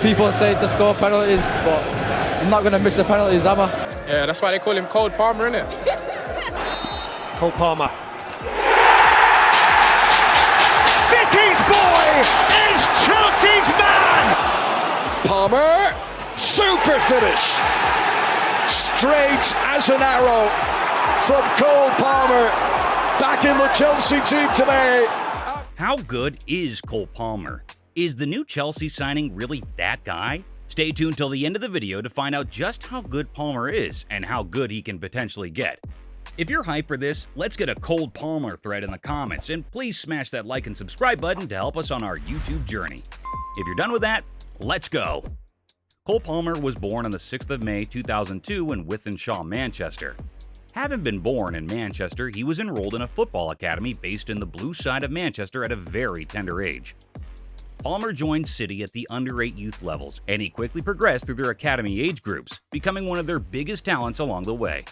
People say to score penalties, but I'm not going to miss the penalties, am I? Yeah, that's why they call him Cold Palmer, innit? Cole Palmer. City's boy is Chelsea's man! Palmer, super finish. Straight as an arrow from Cole Palmer. Back in the Chelsea team today. How good is Cole Palmer? Is the new Chelsea signing really that guy? Stay tuned till the end of the video to find out just how good Palmer is and how good he can potentially get. If you're hyped for this, let's get a Cole Palmer thread in the comments, and please smash that like and subscribe button to help us on our YouTube journey. If you're done with that, let's go! Cole Palmer was born on the 6th of May 2002 in Wythenshawe, Manchester. Having been born in Manchester, he was enrolled in a football academy based in the blue side of Manchester at a very tender age. Palmer joined City at the under-8 youth levels, and he quickly progressed through their academy age groups, becoming one of their biggest talents along the way.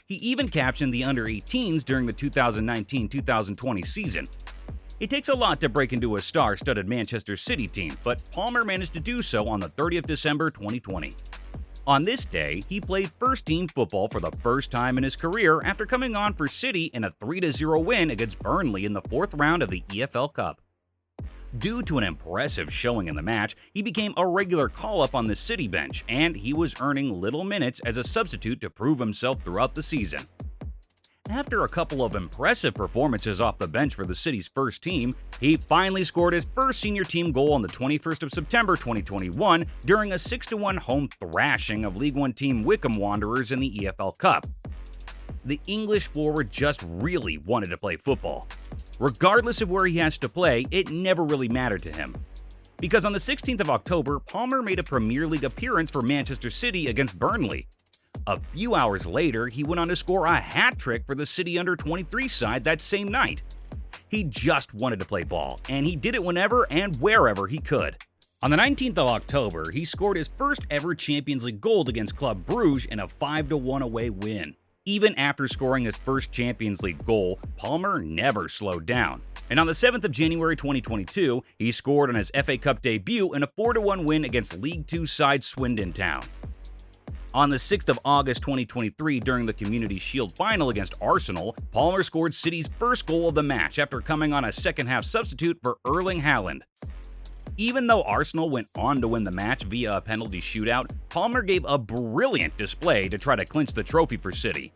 He even captained the under-18s during the 2019-2020 season. It takes a lot to break into a star-studded Manchester City team, but Palmer managed to do so on the 30th December 2020. On this day, he played first-team football for the first time in his career after coming on for City in a 3-0 win against Burnley in the 4th round of the EFL Cup. Due to an impressive showing in the match, he became a regular call-up on the City bench, and he was earning little minutes as a substitute to prove himself throughout the season. After a couple of impressive performances off the bench for the City's first team, he finally scored his first senior team goal on the 21st of September 2021 during a 6-1 home thrashing of League One team Wycombe Wanderers in the EFL Cup. The English forward just really wanted to play football. Regardless of where he has to play, it never really mattered to him. Because on the 16th of October, Palmer made a Premier League appearance for Manchester City against Burnley. A few hours later, he went on to score a hat-trick for the City under-23 side that same night. He just wanted to play ball, and he did it whenever and wherever he could. On the 19th of October, he scored his first ever Champions League goal against Club Brugge in a 5-1 away win. Even after scoring his first Champions League goal, Palmer never slowed down. And on the 7th of January 2022, he scored on his FA Cup debut in a 4-1 win against League Two side Swindon Town. On the 6th of August 2023, during the Community Shield final against Arsenal, Palmer scored City's first goal of the match after coming on a second-half substitute for Erling Haaland. Even though Arsenal went on to win the match via a penalty shootout, Palmer gave a brilliant display to try to clinch the trophy for City.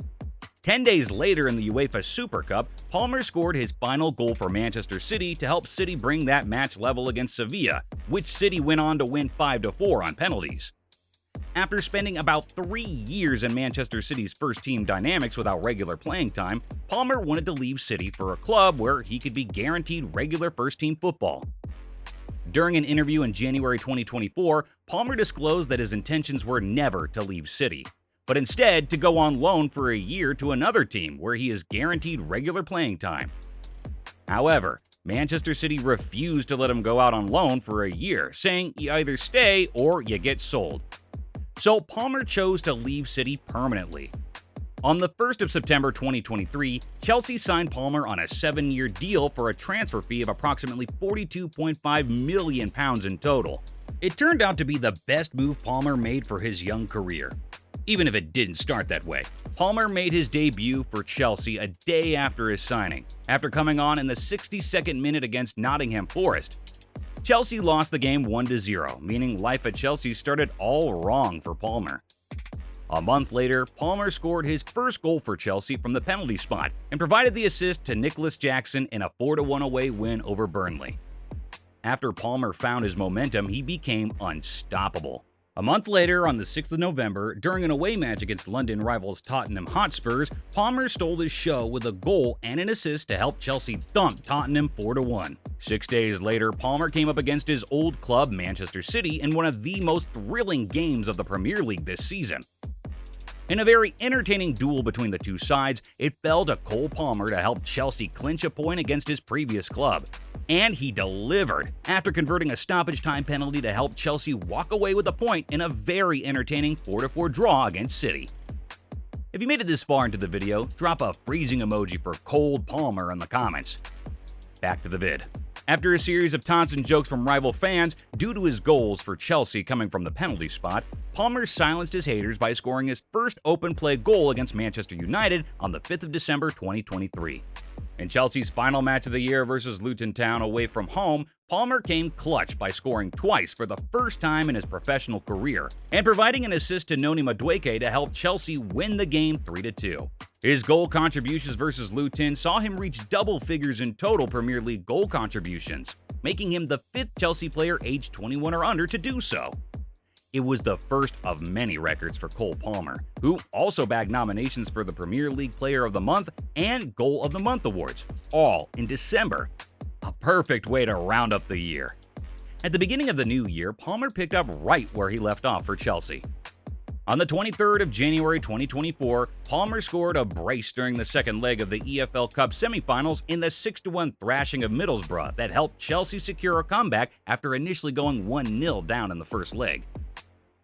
10 days later in the UEFA Super Cup, Palmer scored his final goal for Manchester City to help City bring that match level against Sevilla, which City went on to win 5-4 on penalties. After spending about 3 years in Manchester City's first-team dynamics without regular playing time, Palmer wanted to leave City for a club where he could be guaranteed regular first-team football. During an interview in January 2024, Palmer disclosed that his intentions were never to leave City, but instead to go on loan for a year to another team where he is guaranteed regular playing time. However, Manchester City refused to let him go out on loan for a year, saying you either stay or you get sold. So Palmer chose to leave City permanently. On the 1st of September 2023, Chelsea signed Palmer on a 7-year deal for a transfer fee of approximately £42.5 million in total. It turned out to be the best move Palmer made for his young career. Even if it didn't start that way, Palmer made his debut for Chelsea a day after his signing, after coming on in the 62nd minute against Nottingham Forest. Chelsea lost the game 1-0, meaning life at Chelsea started all wrong for Palmer. A month later, Palmer scored his first goal for Chelsea from the penalty spot and provided the assist to Nicholas Jackson in a 4-1 away win over Burnley. After Palmer found his momentum, he became unstoppable. A month later, on the 6th of November, during an away match against London rivals Tottenham Hotspurs, Palmer stole the show with a goal and an assist to help Chelsea thump Tottenham 4-1. 6 days later, Palmer came up against his old club, Manchester City, in one of the most thrilling games of the Premier League this season. In a very entertaining duel between the two sides, it fell to Cole Palmer to help Chelsea clinch a point against his previous club. And he delivered, after converting a stoppage time penalty to help Chelsea walk away with a point in a very entertaining 4-4 draw against City. If you made it this far into the video, drop a freezing emoji for Cole Palmer in the comments. Back to the vid. After a series of taunts and jokes from rival fans due to his goals for Chelsea coming from the penalty spot, Palmer silenced his haters by scoring his first open play goal against Manchester United on the 5th of December 2023. In Chelsea's final match of the year versus Luton Town away from home, Palmer came clutch by scoring twice for the first time in his professional career and providing an assist to Noni Madueke to help Chelsea win the game 3-2. His goal contributions versus Luton saw him reach double figures in total Premier League goal contributions, making him the 5th Chelsea player aged 21 or under to do so. It was the first of many records for Cole Palmer, who also bagged nominations for the Premier League Player of the Month and Goal of the Month awards, all in December. A perfect way to round up the year. At the beginning of the new year, Palmer picked up right where he left off for Chelsea. On the 23rd of January 2024, Palmer scored a brace during the second leg of the EFL Cup semifinals in the 6-1 thrashing of Middlesbrough that helped Chelsea secure a comeback after initially going 1-0 down in the first leg.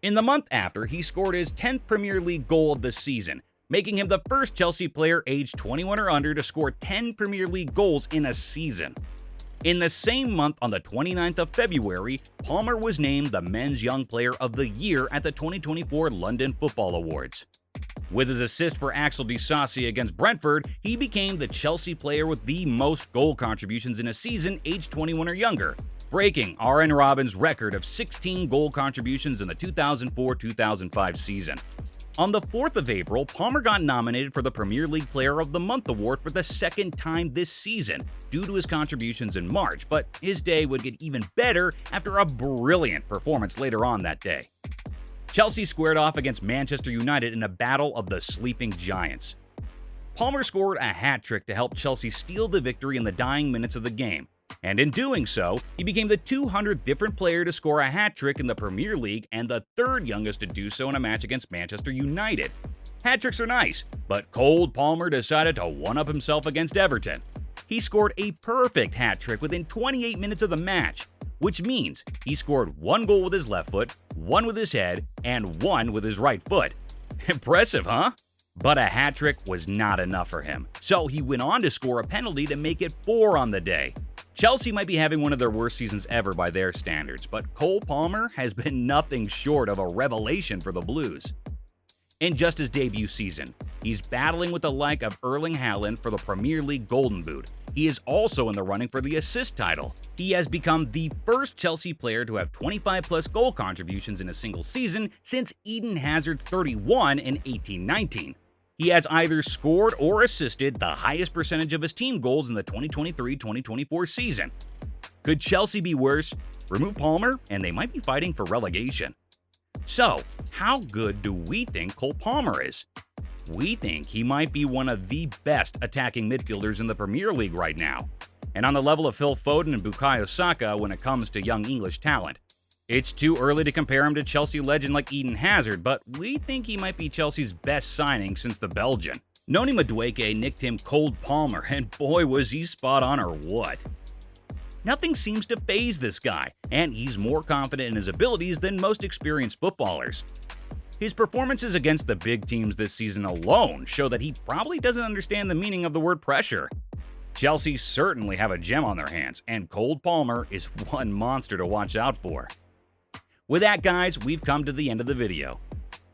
In the month after, he scored his 10th Premier League goal of the season, making him the first Chelsea player aged 21 or under to score 10 Premier League goals in a season. In the same month, on the 29th of February, Palmer was named the Men's Young Player of the Year at the 2024 London Football Awards. With his assist for Axel Disasi against Brentford, he became the Chelsea player with the most goal contributions in a season aged 21 or younger, breaking Arjen Robben's record of 16 goal contributions in the 2004-2005 season. On the 4th of April, Palmer got nominated for the Premier League Player of the Month award for the second time this season due to his contributions in March, but his day would get even better after a brilliant performance later on that day. Chelsea squared off against Manchester United in a battle of the sleeping giants. Palmer scored a hat-trick to help Chelsea steal the victory in the dying minutes of the game, and in doing so, he became the 200th different player to score a hat-trick in the Premier League and the 3rd youngest to do so in a match against Manchester United. Hat-tricks are nice, but Cole Palmer decided to one-up himself against Everton. He scored a perfect hat-trick within 28 minutes of the match, which means he scored 1 goal with his left foot, 1 with his head, and 1 with his right foot. Impressive, huh? But a hat-trick was not enough for him, so he went on to score a penalty to make it 4 on the day. Chelsea might be having one of their worst seasons ever by their standards, but Cole Palmer has been nothing short of a revelation for the Blues. In just his debut season, he's battling with the like of Erling Haaland for the Premier League Golden Boot. He is also in the running for the assist title. He has become the first Chelsea player to have 25-plus goal contributions in a single season since Eden Hazard's 31 in 18-19. He has either scored or assisted the highest percentage of his team goals in the 2023-2024 season. Could Chelsea be worse? Remove Palmer, and they might be fighting for relegation. So, how good do we think Cole Palmer is? We think he might be one of the best attacking midfielders in the Premier League right now, and on the level of Phil Foden and Bukayo Saka when it comes to young English talent. It's too early to compare him to Chelsea legend like Eden Hazard, but we think he might be Chelsea's best signing since the Belgian. Noni Madueke nicked him Cold Palmer, and boy was he spot on or what. Nothing seems to faze this guy, and he's more confident in his abilities than most experienced footballers. His performances against the big teams this season alone show that he probably doesn't understand the meaning of the word pressure. Chelsea certainly have a gem on their hands, and Cole Palmer is one monster to watch out for. With that, guys, we've come to the end of the video.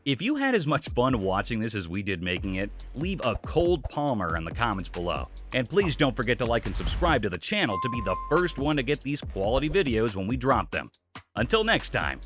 If you had as much fun watching this as we did making it, leave a Cold Palmer in the comments below. And please don't forget to like and subscribe to the channel to be the first one to get these quality videos when we drop them. Until next time.